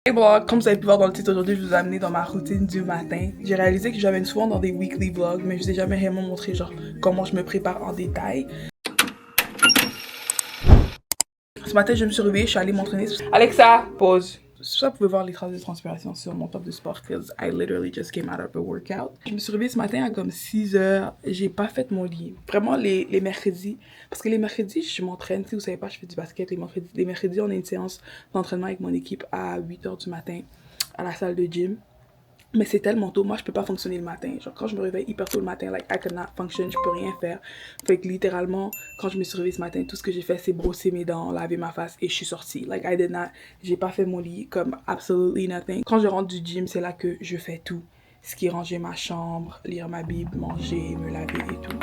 Et bon, comme vous avez pu voir dans le titre aujourd'hui, je vous ai amené dans ma routine du matin. J'ai réalisé que j'avais souvent dans des weekly vlogs, mais je vous ai jamais réellement montré genre comment je me prépare en détail. Ce matin, je me suis réveillée, je suis allée m'entraîner. Alexa, pause. Ça, vous pouvez voir les traces de transpiration sur mon top de sport, because I literally just came out of a workout. Je me suis réveillée ce matin à comme 6 heures. J'ai pas fait mon lit. Vraiment, les mercredis. Parce que les mercredis, je m'entraîne. Si vous savez pas, je fais du basket. Les mercredis, on a une séance d'entraînement avec mon équipe à 8 heures du matin à la salle de gym. Mais c'est tellement tôt, moi je peux pas fonctionner le matin. Genre quand je me réveille hyper tôt le matin, like I cannot function, je peux rien faire. Fait que littéralement, quand je me suis réveillée ce matin, tout ce que j'ai fait c'est brosser mes dents, laver ma face et je suis sortie. Like I did not, j'ai pas fait mon lit comme absolutely nothing. Quand je rentre du gym, c'est là que je fais tout. Ce qui est ranger ma chambre, lire ma Bible, manger, me laver et tout.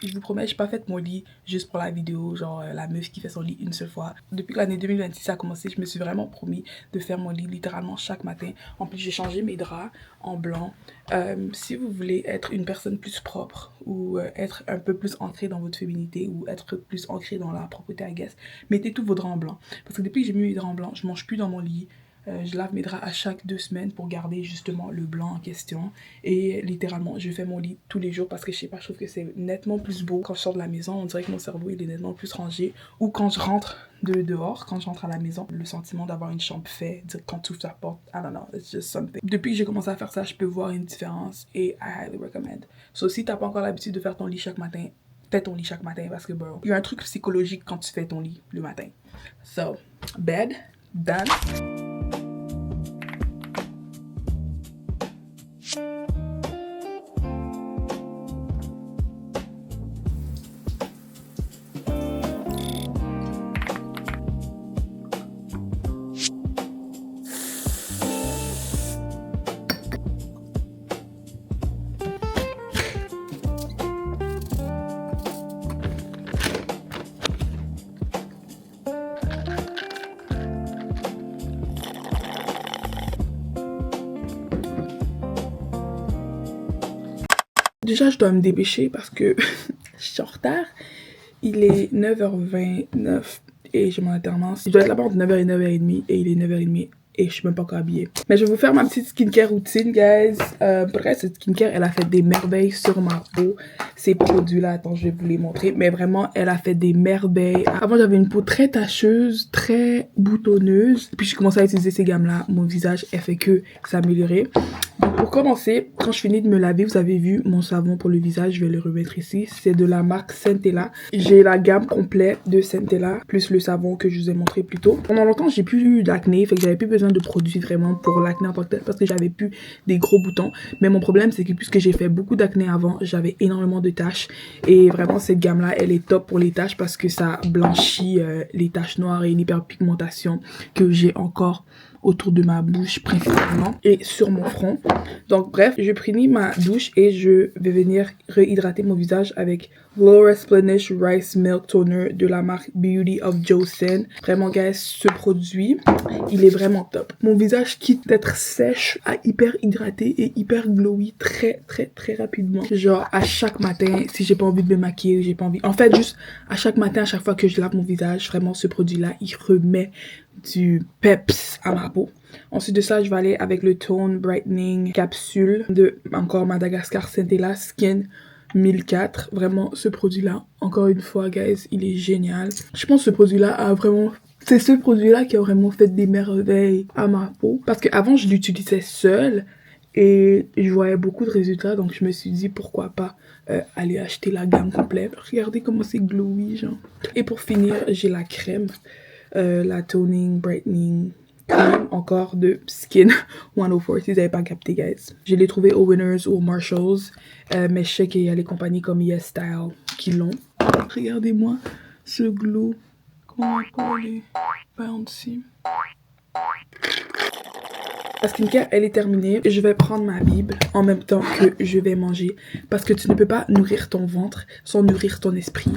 Je vous promets, j'ai pas fait mon lit juste pour la vidéo, genre la meuf qui fait son lit une seule fois. Depuis que l'année 2026 a commencé, je me suis vraiment promis de faire mon lit littéralement chaque matin. En plus, j'ai changé mes draps en blanc. Si vous voulez être une personne plus propre ou être un peu plus ancrée dans votre féminité ou être plus ancrée dans la propreté, I guess, mettez tous vos draps en blanc. Parce que depuis que j'ai mis mes draps en blanc, je mange plus dans mon lit. Je lave mes draps à chaque 2 semaines pour garder justement le blanc en question. Et littéralement, je fais mon lit tous les jours parce que je sais pas, je trouve que c'est nettement plus beau. Quand je sors de la maison, on dirait que mon cerveau il est nettement plus rangé. Ou quand je rentre de dehors, quand je rentre à la maison, le sentiment d'avoir une chambre faite, quand tu ouvres ta porte, I don't know, it's just something. Depuis que j'ai commencé à faire ça, je peux voir une différence et I highly recommend. So si t'as pas encore l'habitude de faire ton lit chaque matin, fais ton lit chaque matin parce que bro, il y a un truc psychologique quand tu fais ton lit le matin. So, bed, done. Déjà, je dois me dépêcher parce que je suis en retard. Il est 9h29 et j'ai mon alternance. Je dois être là-bas entre 9h et 9h30 et il est 9h30 et je suis même pas encore habillée. Mais je vais vous faire ma petite skincare routine, guys. Pour vrai, cette skincare, elle a fait des merveilles sur ma peau. Ces produits-là, attends, je vais vous les montrer. Mais vraiment, elle a fait des merveilles. Avant, j'avais une peau très tacheuse, très boutonneuse. Puis j'ai commencé à utiliser ces gammes-là. Mon visage, elle fait que s'améliorer. Pour commencer, quand je finis de me laver, vous avez vu mon savon pour le visage, je vais le remettre ici. C'est de la marque Centella. J'ai la gamme complète de Centella, plus le savon que je vous ai montré plus tôt. Pendant longtemps, j'ai plus eu d'acné, fait que j'avais plus besoin de produits vraiment pour l'acné en tant que tel, parce que j'avais plus des gros boutons. Mais mon problème, c'est que puisque j'ai fait beaucoup d'acné avant, j'avais énormément de taches. Et vraiment, cette gamme-là, elle est top pour les taches parce que ça blanchit les taches noires et une hyperpigmentation que j'ai encore autour de ma bouche principalement et sur mon front. Donc bref, je finis ma douche et je vais venir réhydrater mon visage avec Glow Replenish Rice Milk Toner de la marque Beauty of Joseon. Vraiment guys, ce produit, il est vraiment top. Mon visage quitte d'être sèche à hyper hydraté et hyper glowy très rapidement. Genre à chaque matin, si j'ai pas envie de me maquiller, j'ai pas envie. En fait, juste à chaque matin, à chaque fois que je lave mon visage, vraiment ce produit-là, il remet du peps à ma peau. Ensuite de ça, je vais aller avec le Tone Brightening Capsule de encore Madagascar Centella Skin 1004. Vraiment, ce produit-là, encore une fois, guys, il est génial. Je pense que ce produit-là a vraiment... C'est ce produit-là qui a vraiment fait des merveilles à ma peau. Parce qu'avant, je l'utilisais seule et je voyais beaucoup de résultats. Donc, je me suis dit, pourquoi pas aller acheter la gamme complète. Regardez comment c'est glowy, genre. Et pour finir, j'ai la crème. La Toning Brightening Cream encore de Skin 104 si vous n'avez pas capté guys. Je l'ai trouvé au Winners ou au Marshalls mais je sais qu'il y a les compagnies comme Yes Style qui l'ont. Regardez-moi ce glow, comment il est bouncy. La skincare, elle est terminée. Je vais prendre ma Bible en même temps que je vais manger. Parce que tu ne peux pas nourrir ton ventre sans nourrir ton esprit.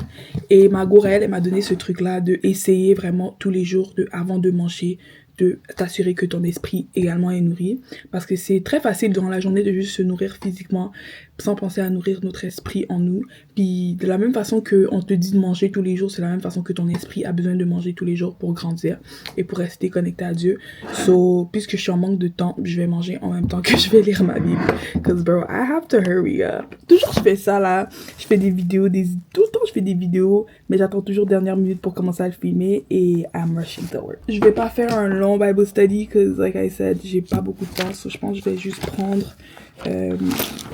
Et ma gourelle, elle m'a donné ce truc-là de essayer vraiment tous les jours, avant de manger, de t'assurer que ton esprit également est nourri. Parce que c'est très facile durant la journée de juste se nourrir physiquement sans penser à nourrir notre esprit en nous. Puis de la même façon qu'on te dit de manger tous les jours, c'est la même façon que ton esprit a besoin de manger tous les jours pour grandir et pour rester connecté à Dieu. So, puisque je suis en manque de temps, je vais manger en même temps que je vais lire ma Bible. Cause bro, I have to hurry up. Toujours je fais ça là. Je fais des vidéos, tout le temps je fais des vidéos, mais j'attends toujours dernière minute pour commencer à le filmer et I'm rushing to work. Je vais pas faire un long Bible study cause like I said, j'ai pas beaucoup de temps. So, je pense que je vais juste prendre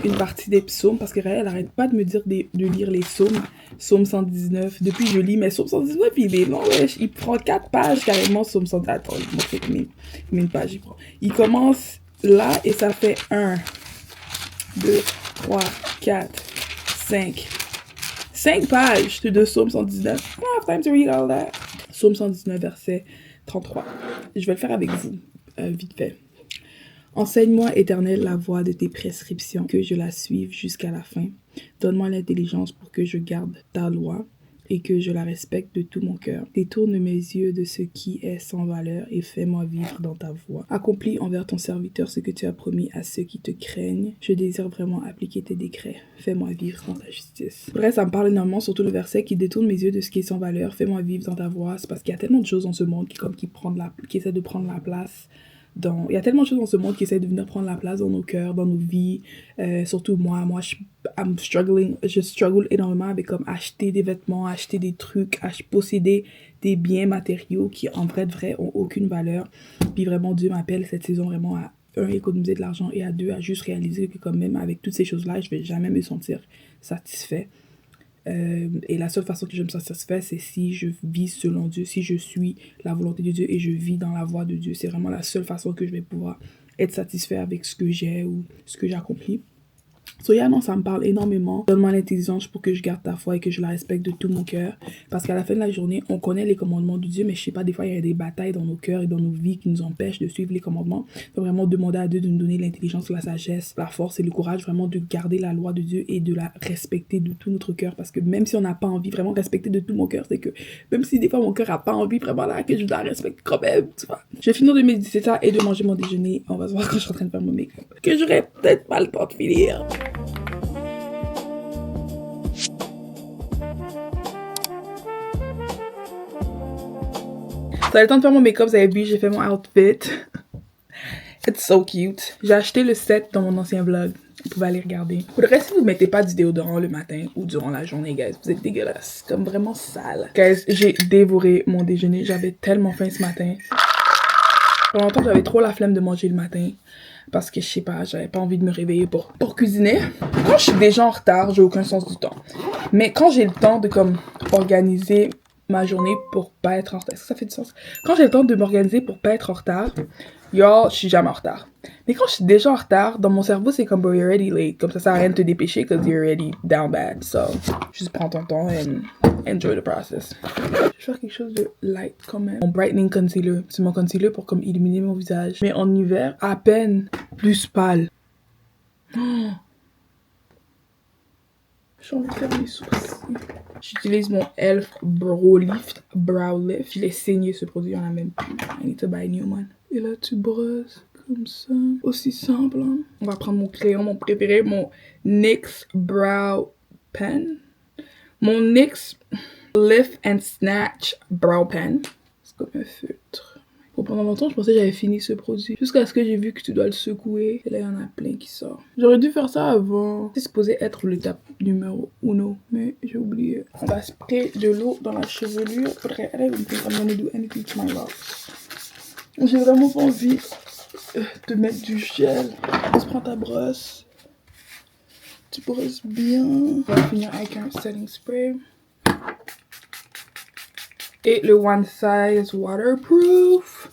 une partie des psaumes parce que elle arrête pas de me dire de lire les psaumes. Psaume 119. Depuis je lis, mais psaume 119 il est long, wesh. Il prend 4 pages carrément. Psaume 119. Attends, je m'en fais combien de pages il prend. Il commence là et ça fait 1, 2, 3, 4, 5. 5 pages de Psaume 119. I don't have time to read all that. Psaume 119, verset 33. Je vais le faire avec vous, vite fait. Enseigne-moi, Éternel, la voie de tes prescriptions, que je la suive jusqu'à la fin. Donne-moi l'intelligence pour que je garde ta loi et que je la respecte de tout mon cœur. Détourne mes yeux de ce qui est sans valeur et fais-moi vivre dans ta voie. Accomplis envers ton serviteur ce que tu as promis à ceux qui te craignent. Je désire vraiment appliquer tes décrets. Fais-moi vivre dans ta justice. Bref, ça me parle énormément, surtout le verset qui détourne mes yeux de ce qui est sans valeur. Fais-moi vivre dans ta voie. C'est parce qu'il y a tellement de choses dans ce monde qui essaient de prendre la place. Il y a tellement de choses dans ce monde qui essaient de venir prendre la place dans nos cœurs, dans nos vies. Surtout moi, je struggle énormément avec comme acheter des vêtements, acheter des trucs, posséder des biens matériaux qui en vrai de vrai ont aucune valeur. Puis vraiment Dieu m'appelle cette saison vraiment à 1, économiser de l'argent et à 2, à juste réaliser que quand même avec toutes ces choses-là, je vais jamais me sentir satisfait. Et la seule façon que je me satisfais, c'est si je vis selon Dieu, si je suis la volonté de Dieu et je vis dans la voie de Dieu. C'est vraiment la seule façon que je vais pouvoir être satisfait avec ce que j'ai ou ce que j'accomplis. So yeah, non, ça me parle énormément. Donne-moi l'intelligence pour que je garde ta foi et que je la respecte de tout mon cœur. Parce qu'à la fin de la journée, on connaît les commandements de Dieu, mais je sais pas, des fois, il y a des batailles dans nos cœurs et dans nos vies qui nous empêchent de suivre les commandements. Donc vraiment demander à Dieu de nous donner l'intelligence, la sagesse, la force et le courage vraiment de garder la loi de Dieu et de la respecter de tout notre cœur. Parce que même si on n'a pas envie vraiment de respecter de tout mon cœur, c'est que même si des fois mon cœur a pas envie vraiment là, que je la respecte quand même, tu vois. Je vais finir de méditer ça et de manger mon déjeuner. On va se voir quand je suis en train de faire mon make-up. Que j'aurai peut-être pas le temps de finir. Ça a le temps de faire mon make-up, vous avez vu, j'ai fait mon outfit. It's so cute. J'ai acheté le set dans mon ancien vlog. Vous pouvez aller regarder. Pour le reste, si vous mettez pas du déodorant le matin ou durant la journée, guys, vous êtes dégueulasse. Comme vraiment sale. Guys, j'ai dévoré mon déjeuner. J'avais tellement faim ce matin. Pendant longtemps, j'avais trop la flemme de manger le matin. Parce que je sais pas, j'avais pas envie de me réveiller pour cuisiner. Quand je suis déjà en retard, j'ai aucun sens du temps. Mais quand j'ai le temps de comme organiser ma journée pour pas être en retard. Est-ce que ça fait du sens? Quand j'ai le temps de m'organiser pour pas être en retard, yo, je suis jamais en retard. Mais quand je suis déjà en retard, dans mon cerveau, c'est comme, bro, you're already late. Comme ça sert à rien de te dépêcher because you're already down bad. So, juste prends ton temps and enjoy the process. Je vais faire quelque chose de light quand même. Mon brightening concealer. C'est mon concealer pour comme illuminer mon visage. Mais en hiver, à peine plus pâle. Oh. J'ai envie de faire mes sourcils. J'utilise mon Elf Brow Lift. Je l'ai saigné ce produit, on a même plus. I need to buy a new one. Et là, tu brosses comme ça. Aussi simple, hein. On va prendre mon crayon, mon préféré, mon NYX Brow Pen. Mon NYX Lift and Snatch Brow Pen. C'est comme un feutre. Pendant longtemps, je pensais que j'avais fini ce produit. Jusqu'à ce que j'ai vu que tu dois le secouer. Et là, il y en a plein qui sortent. J'aurais dû faire ça avant. C'est supposé être l'étape numéro 1. Mais j'ai oublié. On va sprayer de l'eau dans la chevelure. Faudrait... I don't think I'm gonna do anything to my locks. J'ai vraiment pas envie de mettre du gel. Tu prends ta brosse. Tu brosses bien. On va finir avec un setting spray. Et le One Size Waterproof.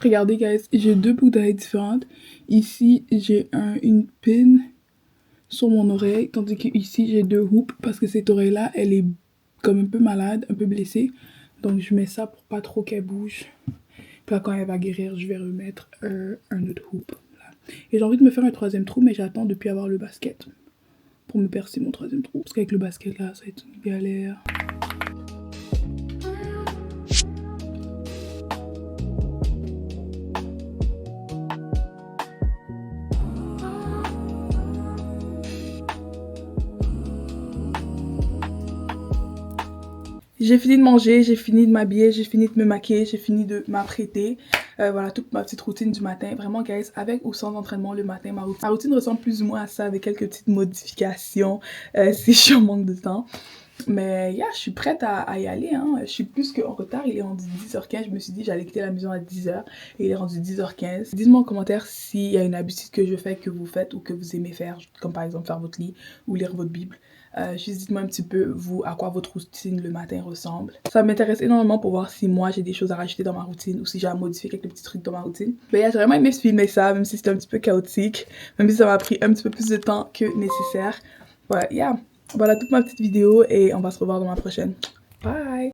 Regardez, guys, j'ai 2 boucles d'oreilles différentes. Ici, j'ai une pin sur mon oreille, tandis que ici, j'ai 2 hoops parce que cette oreille-là, elle est comme un peu malade, un peu blessée. Donc, je mets ça pour pas trop qu'elle bouge. Puis là, quand elle va guérir, je vais remettre un autre hoop. Voilà. Et j'ai envie de me faire un 3e trou, mais j'attends depuis avoir le basket pour me percer mon 3e trou. Parce qu'avec le basket là, ça va être une galère. J'ai fini de manger, j'ai fini de m'habiller, j'ai fini de me maquiller, j'ai fini de m'apprêter. Voilà, toute ma petite routine du matin. Vraiment, guys, avec ou sans entraînement le matin, ma routine ressemble plus ou moins à ça, avec quelques petites modifications si je suis en manque de temps. Mais yeah, je suis prête à y aller. Hein. Je suis plus qu'en retard. Il est rendu 10h15. Je me suis dit j'allais quitter la maison à 10h. Et il est rendu 10h15. Dites-moi en commentaire s'il y a une habitude que je fais, que vous faites ou que vous aimez faire. Comme par exemple faire votre lit ou lire votre Bible. Juste dites-moi un petit peu, vous, à quoi votre routine le matin ressemble. Ça m'intéresse énormément pour voir si moi j'ai des choses à rajouter dans ma routine ou si j'ai à modifier quelques petits trucs dans ma routine. Mais yeah, j'ai vraiment aimé filmer ça, même si c'était un petit peu chaotique. Même si ça m'a pris un petit peu plus de temps que nécessaire. Ouais, yeah. Voilà toute ma petite vidéo et on va se revoir dans ma prochaine. Bye!